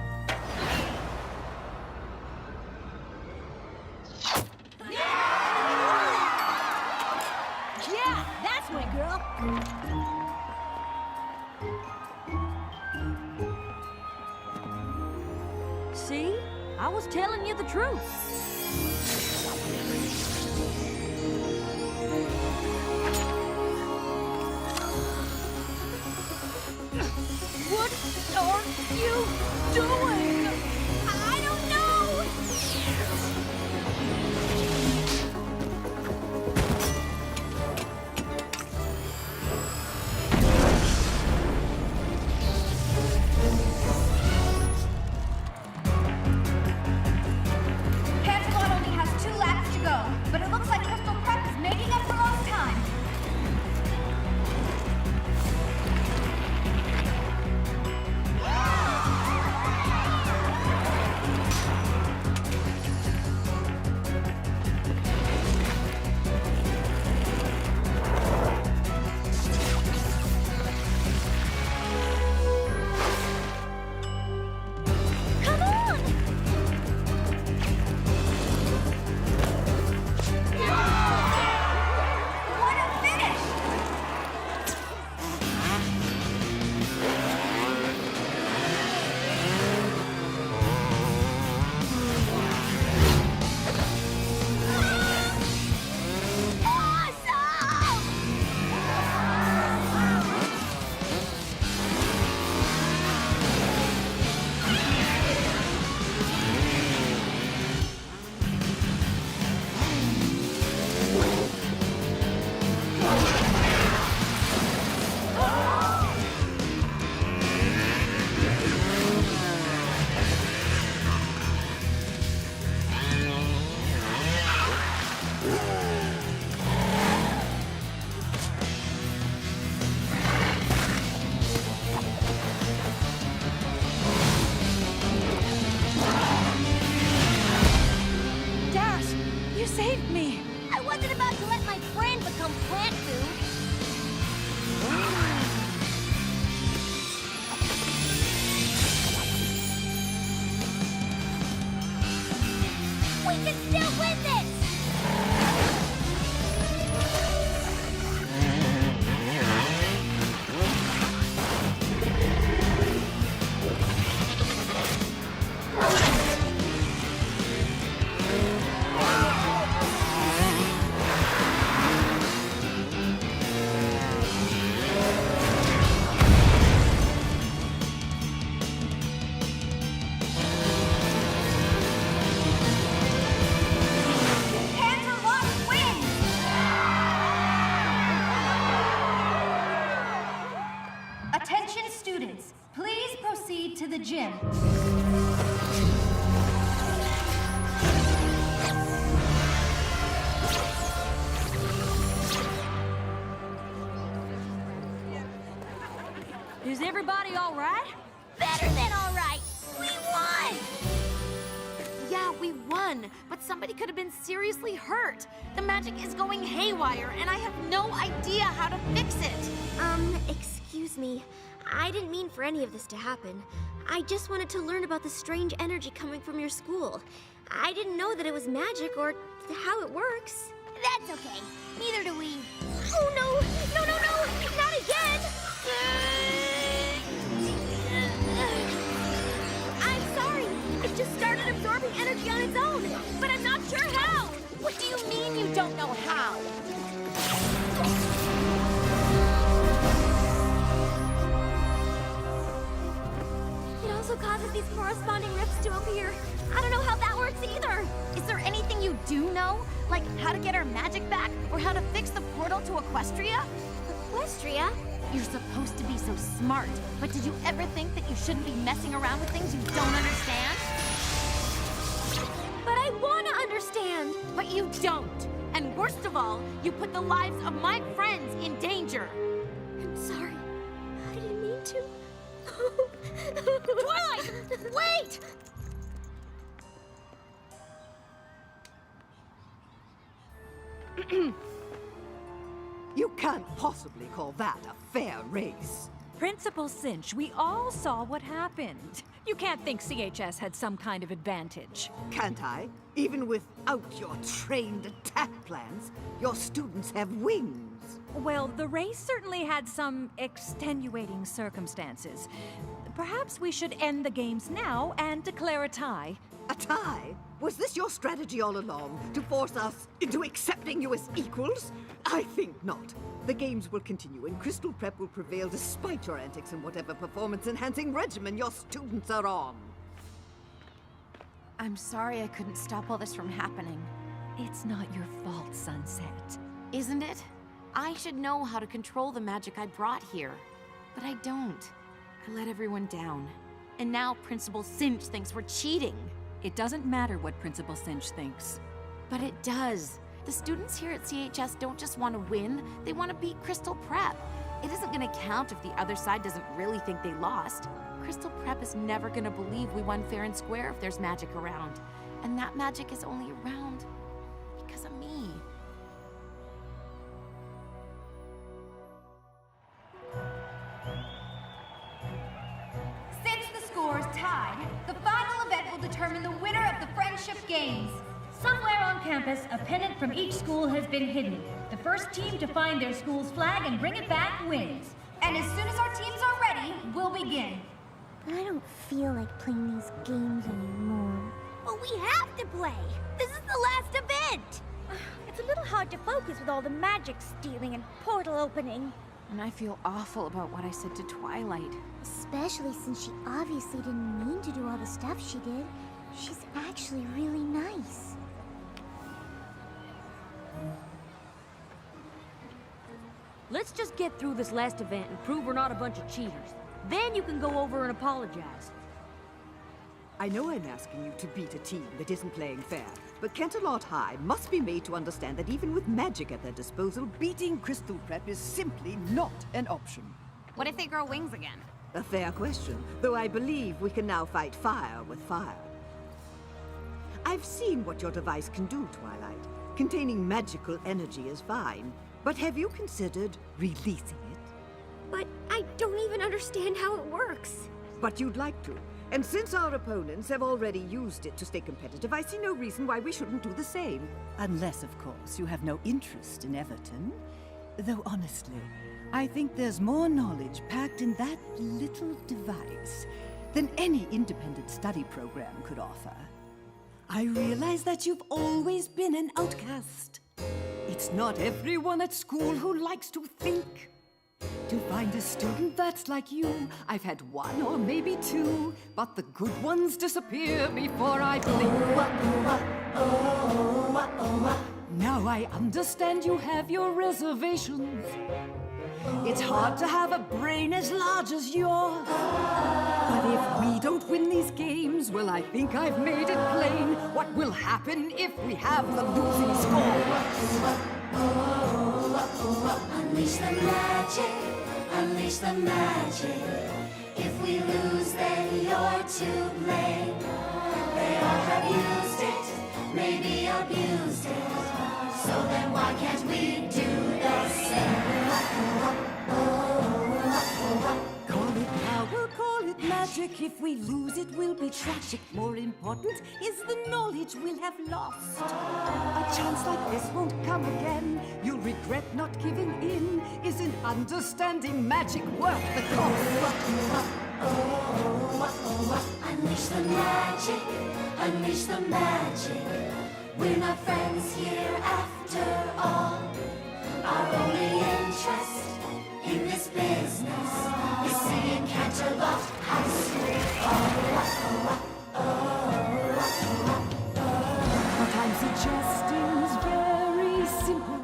Yeah, that's my girl. See? I was telling you the truth. What are you doing? I don't know! Canterlot only has 2 laps to go, but it looks like Crystal Prep is making up for lost time. We can still win this! Attention students, please proceed to the gym. Is everybody all right? Better than all right! We won! Yeah, we won, but somebody could have been seriously hurt. The magic is going haywire, and I have no idea how to fix it. Excuse me. I didn't mean for any of this to happen. I just wanted to learn about the strange energy coming from your school. I didn't know that it was magic or how it works. That's okay. Neither do we. Oh no! No, no, no! Not again! I'm sorry. It just started absorbing energy on its own, but I'm not sure how. What do you mean you don't know how? It also causes these corresponding rifts to appear. I don't know how that works either. Is there anything you do know? Like how to get our magic back? Or how to fix the portal to Equestria? Equestria? You're supposed to be so smart, but did you ever think that you shouldn't be messing around with things you don't understand? But I want to understand. But you don't. And worst of all, you put the lives of my friends in danger. I'm sorry. I didn't mean to. Twilight! Wait! You can't possibly call that a fair race. Principal Cinch, we all saw what happened. You can't think CHS had some kind of advantage. Can't I? Even without your trained attack plans, your students have wings. Well, the race certainly had some extenuating circumstances. Perhaps we should end the games now and declare a tie. A tie? Was this your strategy all along, to force us into accepting you as equals? I think not. The games will continue, and Crystal Prep will prevail despite your antics and whatever performance-enhancing regimen your students are on. I'm sorry I couldn't stop all this from happening. It's not your fault, Sunset. Isn't it? I should know how to control the magic I brought here. But I don't. I let everyone down. And now Principal Cinch thinks we're cheating. It doesn't matter what Principal Cinch thinks. But it does. The students here at CHS don't just want to win, they want to beat Crystal Prep. It isn't going to count if the other side doesn't really think they lost. Crystal Prep is never going to believe we won fair and square if there's magic around. And that magic is only around because of me. Since the score's tied, the final event will determine the winner of the Friendship Games. Somewhere on campus, a pennant from each school has been hidden. The first team to find their school's flag and bring it back wins. And as soon as our teams are ready, we'll begin. But I don't feel like playing these games anymore. Well, we have to play. This is the last event. It's a little hard to focus with all the magic stealing and portal opening. And I feel awful about what I said to Twilight. Especially since she obviously didn't mean to do all the stuff she did. She's actually really nice. Let's just get through this last event and prove we're not a bunch of cheaters. Then you can go over and apologize. I know I'm asking you to beat a team that isn't playing fair, but Canterlot High must be made to understand that even with magic at their disposal, beating Crystal Prep is simply not an option. What if they grow wings again? A fair question, though I believe we can now fight fire with fire. I've seen what your device can do, Twilight. Containing magical energy is fine, but have you considered releasing it? But I don't even understand how it works. But you'd like to, And since our opponents have already used it to stay competitive, I see no reason why we shouldn't do the same. Unless, of course, you have no interest in Everton. Though honestly, I think there's more knowledge packed in that little device than any independent study program could offer. I realize that you've always been an outcast. It's not everyone at school who likes to think. To find a student that's like you, I've had one or maybe two, but the good ones disappear before I blink. Now I understand you have your reservations. It's hard to have a brain as large as yours. But if we don't win these games, well, I think I've made it plain what will happen if we have the losing score. Unleash the magic, unleash the magic. If we lose, then you're to blame. They all have used it, maybe abused it. So then why can't we do the same? Call it power, call it magic. If we lose, it will be tragic. More important is the knowledge we'll have lost. A chance like this won't come again. You'll regret not giving in. Isn't understanding magic worth the cost? Unleash the magic, unleash the magic. We're not friends here after all. Our only interest in this business is seeing Canterlot High School What I'm suggesting is very simple.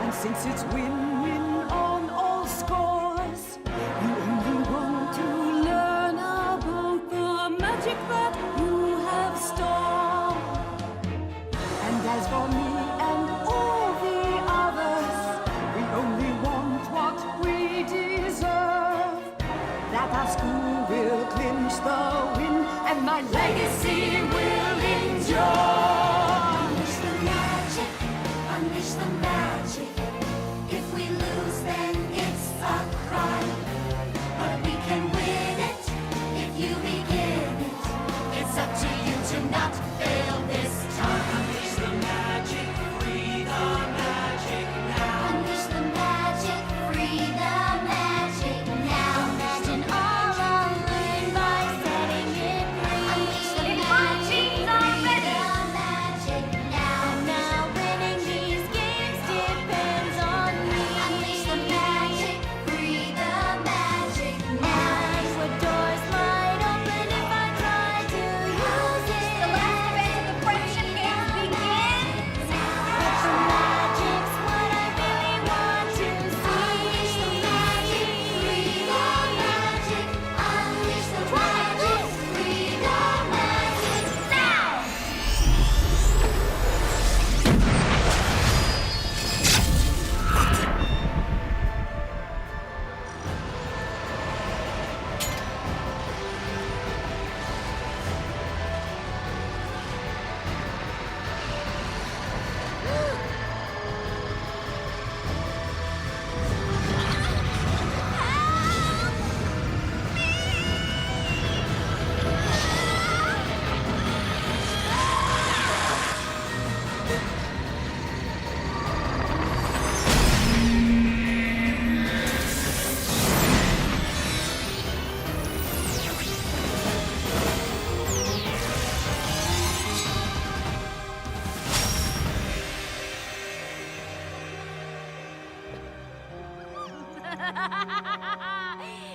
And since it's win-win on all scores, you only want to learn about the magic that you have stored. And as for me and all the others, we only want what we deserve. That our school will clinch the win, and my legacy will endure. Unleash the magic, unleash the magic. If we lose, then it's a crime. But we can win it if you begin it. It's up to you to not fail this time. Unleash the magic, free the magic now. Unleash the magic, free the magic now. Imagine all unlearned by setting it free. Unleash the magic, free the magic now. Now winning these games depends on me. Unleash the magic, free the magic now. Would doors might open if I try to use it. The last event of the friendship games begins. But the magic's what I really want to see. Unleash the magic, free the magic. Unleash the magic, free the magic now.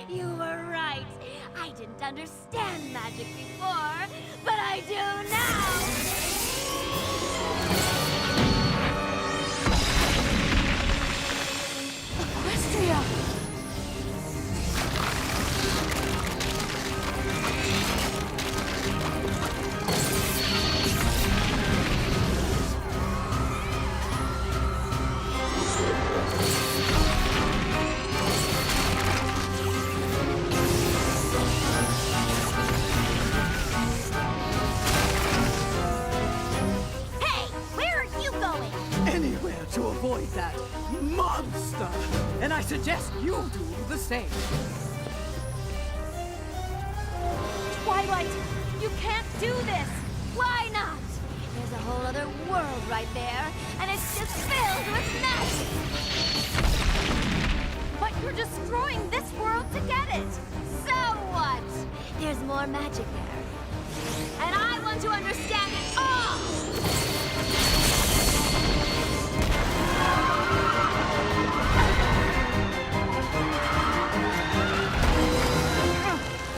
You were right. I didn't understand magic before, but I do now. Equestria! Hey, where are you going? Anywhere to avoid that monster! And I suggest you do the same. Twilight Twilight! You can't do this! Why not? There's a whole other world right there, and it's just filled with magic! But you're destroying this world to get it! So what? There's more magic there. And I want to understand it all!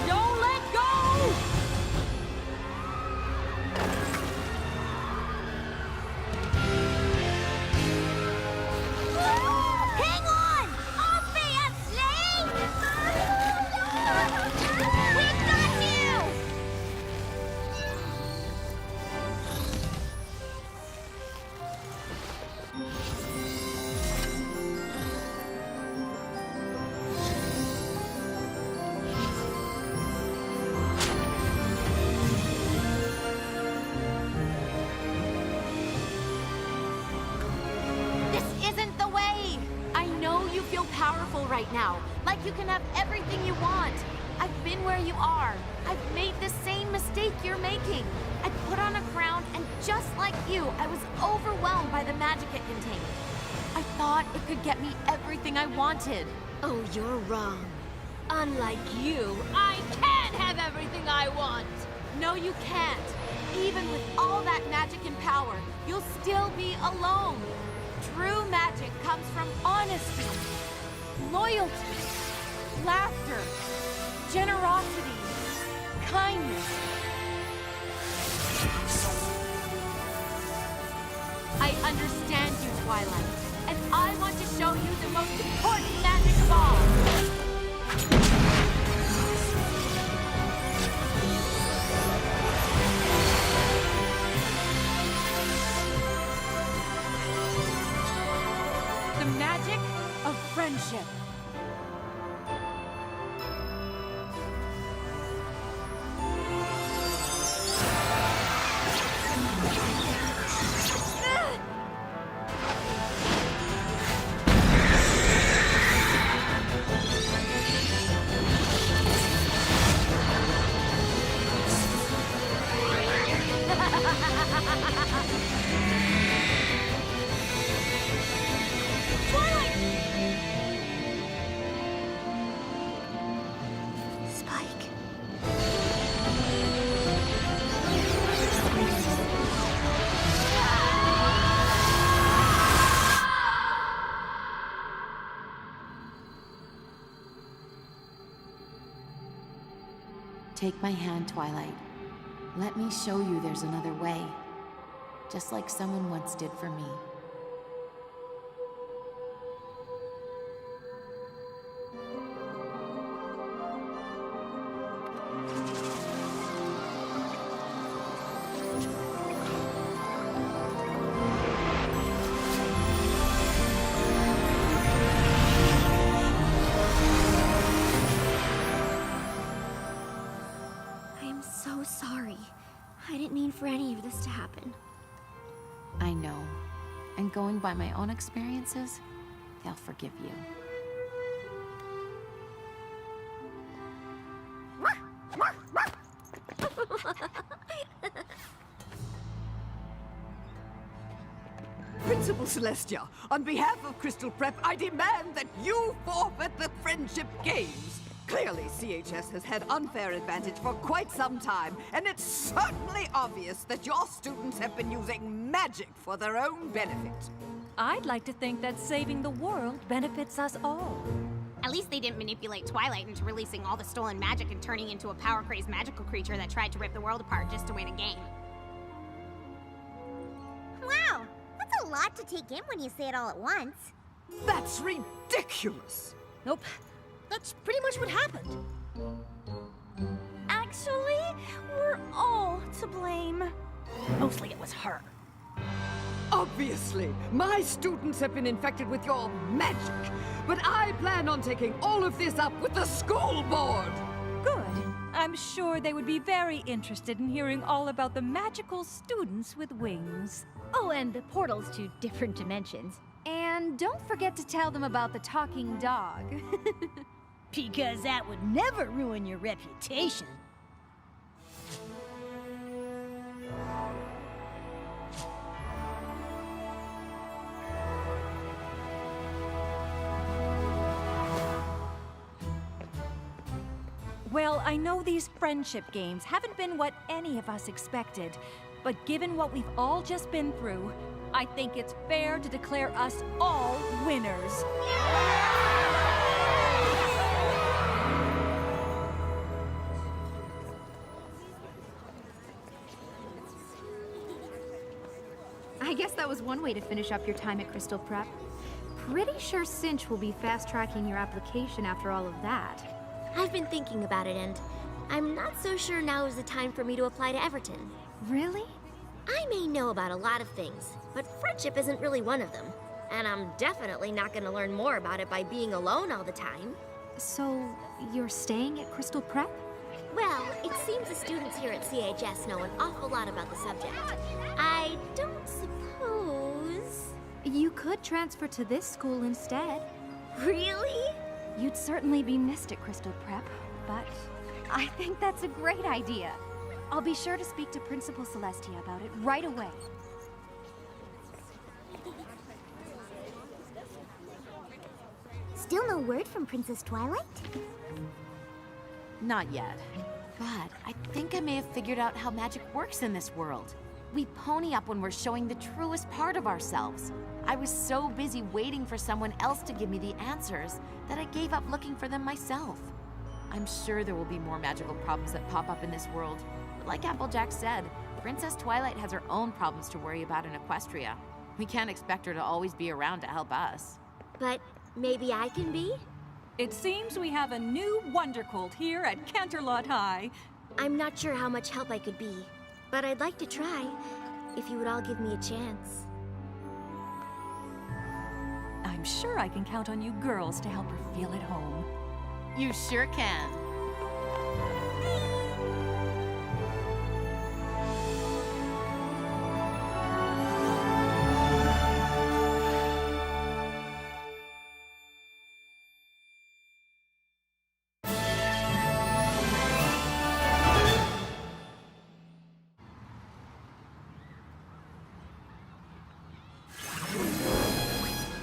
Don't let go! Hang on! Obviously! We've got you! This isn't the way! I know you feel powerful right now, like you can have everything you want. I've been where you are. I've made the same mistake you're making. I put on a crown, and just like you, I was overwhelmed by the magic it contained. I thought it could get me everything I wanted. Oh, you're wrong. Unlike you, I can have everything I want! No, you can't. Even with all that magic and power, you'll still be alone. True magic comes from honesty, loyalty, laughter, generosity, kindness. I understand you, Twilight, and I want to show you the most important magic of all. The magic of friendship. Spike. Take my hand, Twilight. Let me show you there's another way. Just like someone once did for me. I am so sorry. I didn't mean for any of this to happen. I know. And going by my own experiences, they'll forgive you. Principal Celestia, on behalf of Crystal Prep, I demand that you forfeit the Friendship Games. Clearly, CHS has had unfair advantage for quite some time, and it's certainly obvious that your students have been using magic for their own benefit. I'd like to think that saving the world benefits us all. At least they didn't manipulate Twilight into releasing all the stolen magic and turning into a power-crazed magical creature that tried to rip the world apart just to win a game. Wow, that's a lot to take in when you say it all at once. That's ridiculous! Nope. That's pretty much what happened. Actually, we're all to blame. Mostly it was her. Obviously, my students have been infected with your magic, but I plan on taking all of this up with the school board. Good. I'm sure they would be very interested in hearing all about the magical students with wings. Oh, and the portals to different dimensions. And don't forget to tell them about the talking dog. Because that would never ruin your reputation. I know these friendship games haven't been what any of us expected, but given what we've all just been through, I think it's fair to declare us all winners. I guess that was one way to finish up your time at Crystal Prep. Pretty sure Cinch will be fast-tracking your application after all of that. I've been thinking about it, and I'm not so sure now is the time for me to apply to Everton. Really? I may know about a lot of things, but friendship isn't really one of them. And I'm definitely not going to learn more about it by being alone all the time. So, you're staying at Crystal Prep? Well, it seems the students here at CHS know an awful lot about the subject. I don't suppose... You could transfer to this school instead. Really? You'd certainly be missed at Crystal Prep, but I think that's a great idea. I'll be sure to speak to Principal Celestia about it right away. Still no word from Princess Twilight? Not yet. But I think I may have figured out how magic works in this world. We pony up when we're showing the truest part of ourselves. I was so busy waiting for someone else to give me the answers that I gave up looking for them myself. I'm sure there will be more magical problems that pop up in this world. But like Applejack said, Princess Twilight has her own problems to worry about in Equestria. We can't expect her to always be around to help us. But maybe I can be? It seems we have a new Wondercolt here at Canterlot High. I'm not sure how much help I could be, but I'd like to try, if you would all give me a chance. I'm sure I can count on you girls to help her feel at home. You sure can.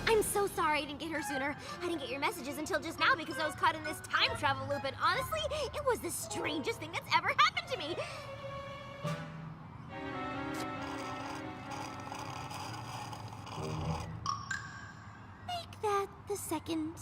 I'm so sorry I didn't get her sooner. I didn't get your messages until just now because I was caught in this time travel loop, and honestly, it was the strangest thing that's ever happened to me. Make that the second